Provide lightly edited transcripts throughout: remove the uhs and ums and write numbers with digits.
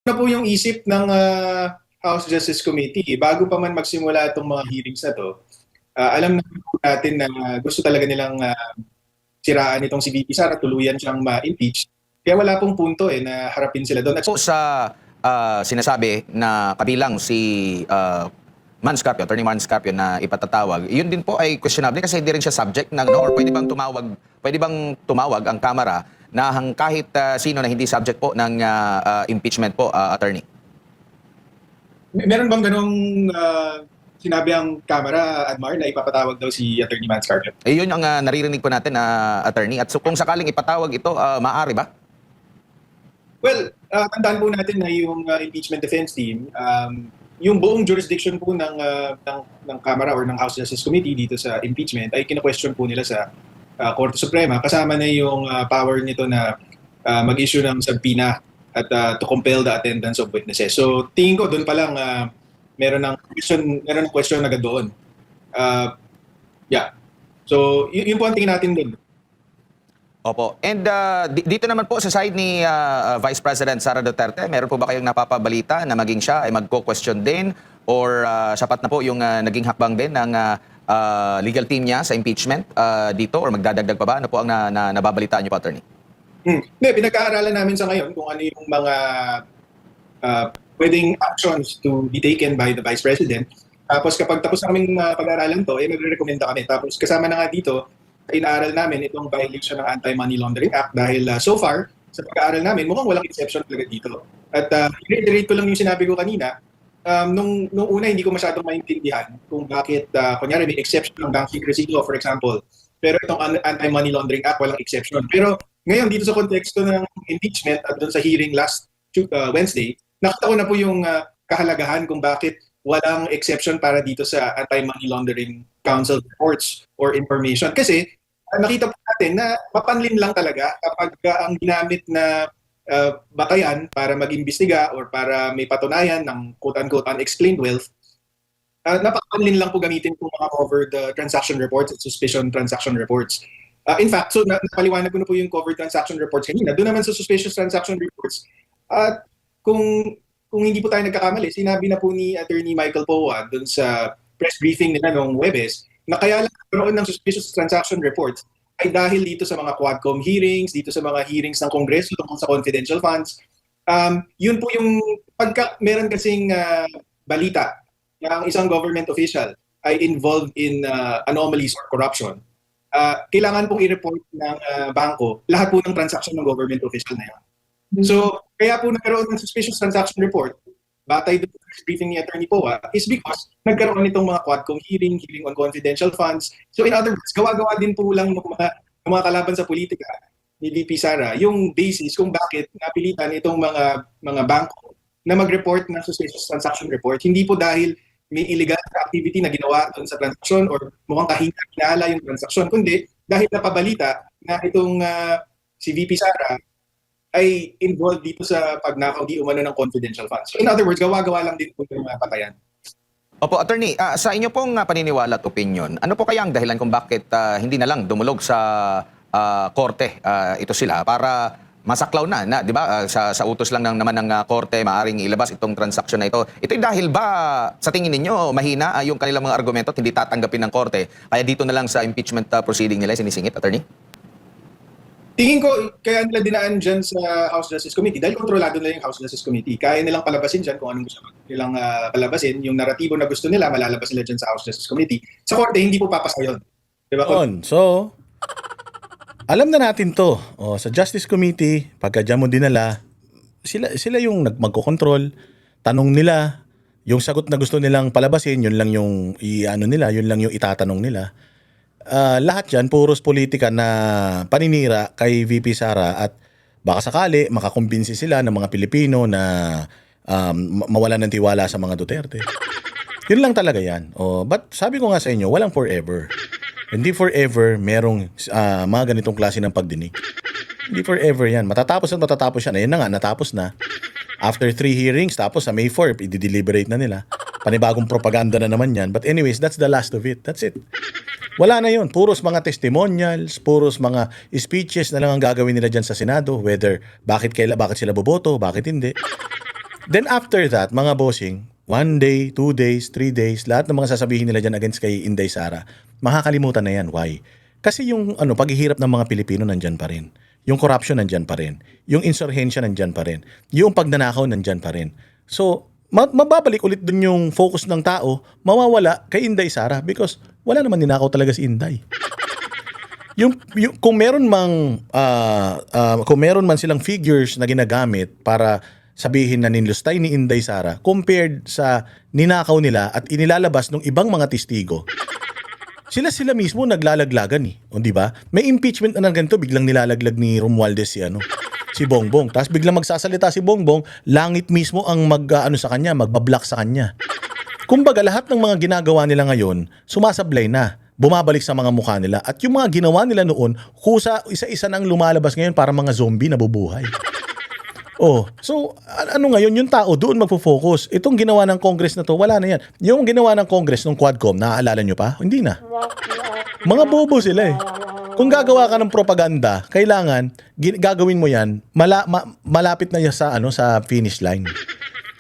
na po yung isip ng House Justice Committee. Bago pa man magsimula itong mga hearings na to, alam na po natin na gusto talaga nilang siraan itong si VP Sara, tuluyan siyang ma-impeach. Kaya wala pong punto na harapin sila doon. At Po sa sinasabi na kabilang si Manscarpio, Attorney Manscarpio na ipatatawag, yun din po ay questionable kasi hindi rin siya subject ng or pwede bang tumawag ang Kamara na kahit sino na hindi subject po ng impeachment po, Attorney? meron bang ganong sinabi ang Kamara, Admar, na ipapatawag daw si Attorney Manscarpio? Yun ang naririnig po natin, Attorney. At so, kung sakaling ipatawag ito, maaari ba? Well, tandaan po natin na yung impeachment defense team, yung buong jurisdiction po ng Kamara or ng House Justice Committee dito sa impeachment ay kina-question po nila sa Korte Suprema, kasama na yung power nito na mag-issue ng subpoena at to compel the attendance of witnesses. So tingin ko doon pa lang meron ng question agad doon. Yeah. So yun po ang tingin natin doon. Opo. And dito naman po sa side ni Vice President Sara Duterte, meron po ba kayong napapabalita na maging siya ay magko-question din or sapat na po yung naging hakbang din ng legal team niya sa impeachment dito or magdadagdag pa ba? Ano po ang nababalitaan niyo po, Attorney? Hindi, pinag-aaralan namin sa ngayon kung ano yung mga pwedeng actions to be taken by the Vice President. Tapos kapag tapos na kaming pag-aaralan to, magre-recommenda kami. Tapos kasama na nga dito, inaaral namin itong violation ng Anti-Money Laundering Act dahil so far, sa pag-aaral namin, mukhang walang exception talaga dito. At i-reiterate ko lang yung sinabi ko kanina, nung una hindi ko masyadong maintindihan kung bakit, kunyari may exception ng bank secrecy law, for example. Pero itong Anti-Money Laundering Act, walang exception. Pero ngayon, dito sa konteksto ng impeachment at doon sa hearing last Wednesday, nakita ko na po yung kahalagahan kung bakit walang exception para dito sa Anti-Money Laundering Council reports or information. Kasi nakita po natin na mapanlin lang talaga kapag ang ginamit na batayan para mag-imbestiga or para may patunayan ng quote-unquote unexplained wealth, napapanlin lang po gamitin po mga covered transaction reports at suspicion transaction reports. In fact, so napaliwanag ko na po yung covered transaction reports kanina. Doon naman sa suspicious transaction reports, at kung hindi po tayo nagkakamali, sinabi na po ni Attorney Michael Poa doon sa press briefing nila noong Webes na kaya lang nagkaroon ng suspicious transaction reports ay dahil dito sa mga Quadcom hearings, dito sa mga hearings ng Kongreso tungkol sa confidential funds. Yun po yung meron kasing balita na ang isang government official ay involved in anomalies or corruption. Kailangan pong i-report ng bangko lahat po ng transaction ng government official na yun. So, kaya po nagkaroon ng suspicious transaction report, batay doon sa briefing ni Attorney Poa, is because nagkaroon nitong mga Quadcom hearing on confidential funds. So in other words, gawa-gawa din po lang ng mga kalaban sa politika ni VP Sara yung basis kung bakit napilitan itong mga bangko na mag-report ng suspicious transaction report. Hindi po dahil may illegal activity na ginawa doon sa transaction or mukhang kahinala yung transaction, kundi dahil napabalita na itong si VP Sara ay involved dito sa pagnakaw di umano ng confidential funds. So in other words, gawa-gawa lang din po yung mga patayan. Opo, Attorney, sa inyo pong paniniwala at opinion, ano po kaya ang dahilan kung bakit hindi na lang dumulog sa korte ito sila para masaklaw na, di ba? Sa utos lang naman ng korte, maaring ilabas itong transaksyon na ito. Ito'y dahil ba sa tingin ninyo mahina yung kanilang mga argumento at hindi tatanggapin ng korte? Kaya dito na lang sa impeachment proceeding nila sinisingit, Attorney? Tingin ko, kaya nila dinaan dyan sa House Justice Committee dahil kontrolado nila yung House Justice Committee. Kaya nilang palabasin dyan kung anong gusto nilang palabasin. Yung naratibo na gusto nila, malalabas nila dyan sa House Justice Committee. Sa korte, hindi po papasa yun. Diba? So, alam na natin to. Sa Justice Committee, pagka dyan mo dinala, sila yung magkocontrol. Tanong nila, yung sagot na gusto nilang palabasin, yun lang yung yun lang yung itatanong nila. Lahat yan, puros politika na paninira kay VP Sara at baka sakali makakumbinsi sila ng mga Pilipino na mawalan ng tiwala sa mga Duterte. Yun lang talaga yan. But sabi ko nga sa inyo, walang forever. Hindi forever merong mga ganitong klase ng pagdinig. Hindi forever yan. Matatapos yan. Ayun na nga, natapos na. After 3 hearings, tapos sa May 4, i-deliberate na nila. Panibagong propaganda na naman yan. But anyways, that's the last of it. That's it. Wala na yun. Puros mga testimonials, puros mga speeches na lang ang gagawin nila dyan sa Senado, whether bakit sila boboto, bakit hindi. Then after that, mga bossing, 1 day, 2 days, 3 days, lahat ng mga sasabihin nila dyan against kay Inday Sara, makakalimutan na yan. Why? Kasi yung paghihirap ng mga Pilipino nandyan pa rin. Yung corruption nandyan pa rin. Yung insurhensya nandyan pa rin. Yung pagnanakaw nandyan pa rin. So, mababalik ulit dun yung focus ng tao, mawawala kay Inday Sara because wala naman ninakaw talaga si Inday. Kung meron man silang figures na ginagamit para sabihin na ninlustay ni Inday Sara compared sa ninakaw nila at inilalabas ng ibang mga testigo, sila mismo naglalaglagan o di ba? May impeachment na ganito, biglang nilalaglag ni Romualdez si Bongbong. Tapos biglang magsasalita si Bongbong, langit mismo ang sa kanya, magbablock sa kanya. Kumbaga lahat ng mga ginagawa nila ngayon, sumasablay na, bumabalik sa mga mukha nila. At yung mga ginawa nila noon, isa-isa nang lumalabas ngayon para mga zombie na bubuhay. So ngayon yung tao doon magfo-focus. Itong ginawa ng Congress na to, wala na yan. Yung ginawa ng Congress ng Quadcom, naaalala nyo pa? Hindi na. Mga bobo sila Kung gagawa ka ng propaganda, kailangan gagawin mo yan, malapit na yan sa finish line.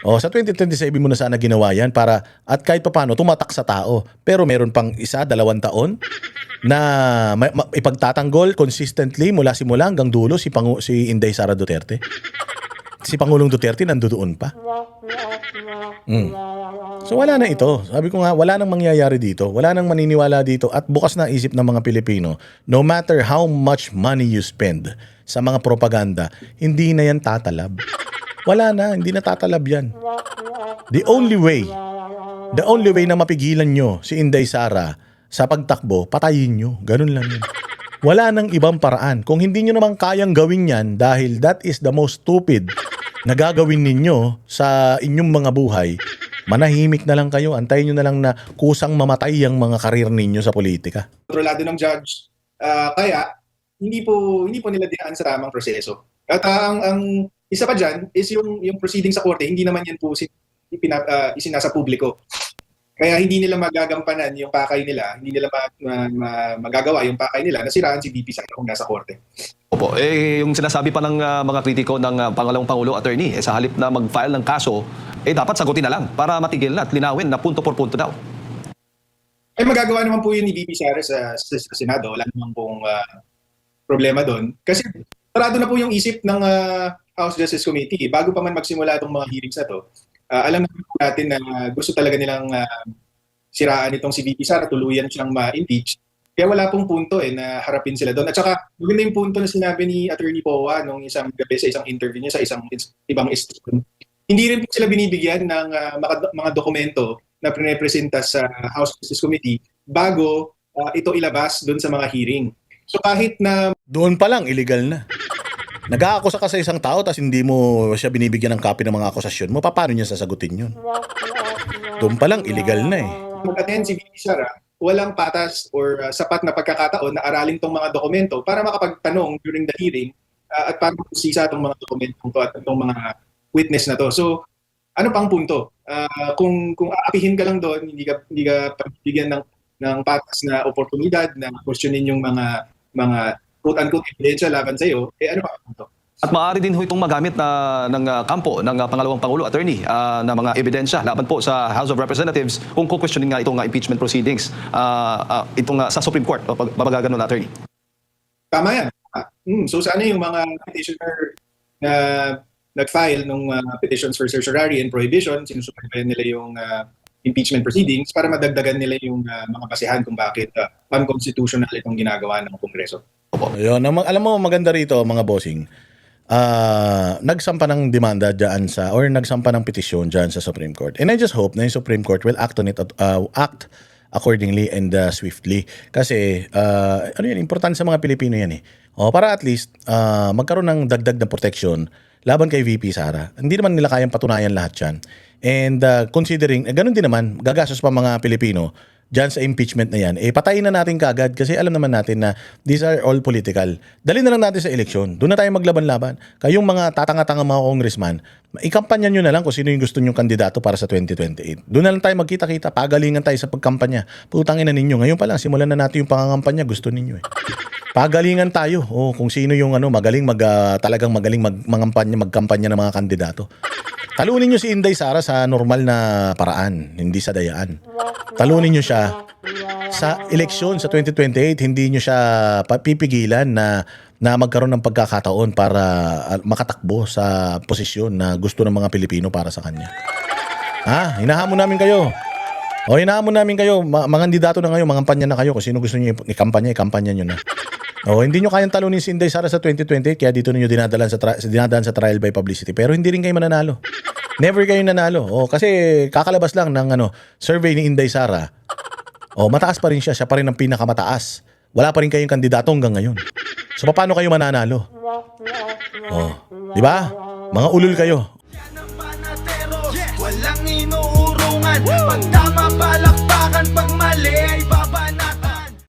Sa 2027 mo na sana ginawa yan para at kahit paano tumatak sa tao. Pero meron pang 1-2 taon na ipagtatanggol consistently mula simula hanggang dulo si Inday Sara Duterte. Si Pangulong Duterte nandoon pa. So wala na ito. Sabi ko nga, wala nang mangyayari dito. Wala nang maniniwala dito. At bukas na isip ng mga Pilipino, no matter how much money you spend sa mga propaganda, hindi na yan tatalab. Wala na, hindi na tatalab yan. The only way na mapigilan nyo si Inday Sara sa pagtakbo, patayin nyo. Ganun lang yun. Wala nang ibang paraan. Kung hindi nyo naman kayang gawin yan dahil that is the most stupid na gagawin ninyo sa inyong mga buhay, manahimik na lang kayo. Antayin nyo na lang na kusang mamatay ang mga karir ninyo sa politika. Kontrolado ng judge. Kaya, hindi po nila dinaan sa tamang proseso. At ang isa pa dyan is yung proceeding sa korte, hindi naman yan po isinasa publiko. Kaya hindi nila magagampanan yung pakay nila, hindi nila magagawa yung pakay nila na siraan si VP Sara kung nasa korte. Opo, yung sinasabi pa ng mga kritiko ng Pangalawang Pangulo, Attorney, sa halip na mag-file ng kaso, dapat sagutin na lang para matigil na at linawin na punto por punto daw. Magagawa naman po yun ni VP Sara sa Senado. Wala naman pong problema doon. Kasi sarado na po yung isip ng House Justice Committee. Bago pa man magsimula itong mga hearings na to, alam natin na gusto talaga nilang siraan itong si VP Sara, tuluyan siyang ma-impeach. Kaya wala pong punto na harapin sila doon. At saka, maganda yung punto na sinabi ni Attorney Powa nung isang gabi sa isang interview niya sa isang ibang station. Hindi rin po sila binibigyan ng mga dokumento na pinapresenta sa House Justice Committee bago ito ilabas doon sa mga hearing. So kahit na doon pa lang, illegal na. Nag-aakusa ka sa isang tao tapos hindi mo siya binibigyan ng copy ng mga akusasyon mo, paano niya sasagutin yun? Doon pa lang, illegal na mag-attend si VP Sara, walang patas or sapat na pagkakataon na aralin tong mga dokumento para makapagtanong during the hearing at para makusisa itong mga dokumentong to at itong mga witness na to. So, ano pang punto? Kung aapihin ka lang doon, hindi ka pagbibigyan ng patas na oportunidad na questionin yung mga quote-unquote ebidensya laban sa iyo, ano pa ito? At maaari din ho itong magamit ng kampo ng Pangalawang Pangulo, Attorney, na mga ebidensya laban po sa House of Representatives kung questioning nga itong impeachment proceedings sa Supreme Court. Babagaganon, Attorney. Tama yan. So sana yung mga petitioner na nag-file ng petitions for certiorari and prohibition, sinusubaybayan nila yung impeachment proceedings para madagdagan nila yung mga basehan kung bakit unconstitutional itong ginagawa ng Kongreso. Yun, alam mo maganda rito mga bossing. Nagsampa ng demanda diyan nagsampa ng petisyon diyan sa Supreme Court. And I just hope na yung Supreme Court will act on it act accordingly and swiftly. Kasi importante sa mga Pilipino yan para at least magkaroon ng dagdag na protection laban kay VP Sara. Hindi naman nila kayang patunayan lahat yan. And considering, ganun din naman, gagastos pa mga Pilipino dyan sa impeachment na yan, patayin na natin kagad kasi alam naman natin na these are all political. Dali na lang natin sa eleksyon. Doon na tayo maglaban-laban. Kayong mga tatanga-tanga mga congressman, ikampanya nyo na lang kung sino yung gusto nyong kandidato para sa 2028. Doon na lang tayo magkita-kita, pagalingan tayo sa pagkampanya. Putangin na ninyo. Ngayon pa lang, simulan na natin yung pangangampanya. Gusto ninyo Pagalingan tayo. Kung sino yung magaling talagang magaling magkampanya ng mga kandidato. Talunin nyo si Inday Sara sa normal na paraan, hindi sa dayaan. Talunin nyo siya sa eleksyon sa 2028, hindi nyo siya pipigilan na magkaroon ng pagkakataon para makatakbo sa posisyon na gusto ng mga Pilipino para sa kanya. Ha? Hinahamon namin kayo. O, hinahamon namin kayo. Mga kandidato na kayo, mga kampanya na kayo. Kung sino gusto nyo ikampanya nyo na. O, hindi nyo kayang talunin si Inday Sara sa 2028, kaya dito ninyo dinadaan sa trial by publicity. Pero hindi rin kayo mananalo. Never kayo nanalo. O, kasi kakalabas lang ng survey ni Inday Sara. O, mataas pa rin siya. Siya pa rin ang pinakamataas. Wala pa rin kayong kandidato hanggang ngayon. So, paano kayo mananalo? O, di ba? Mga ulul kayo. Walang inuurungan. Pag tama palakpakan, pag mali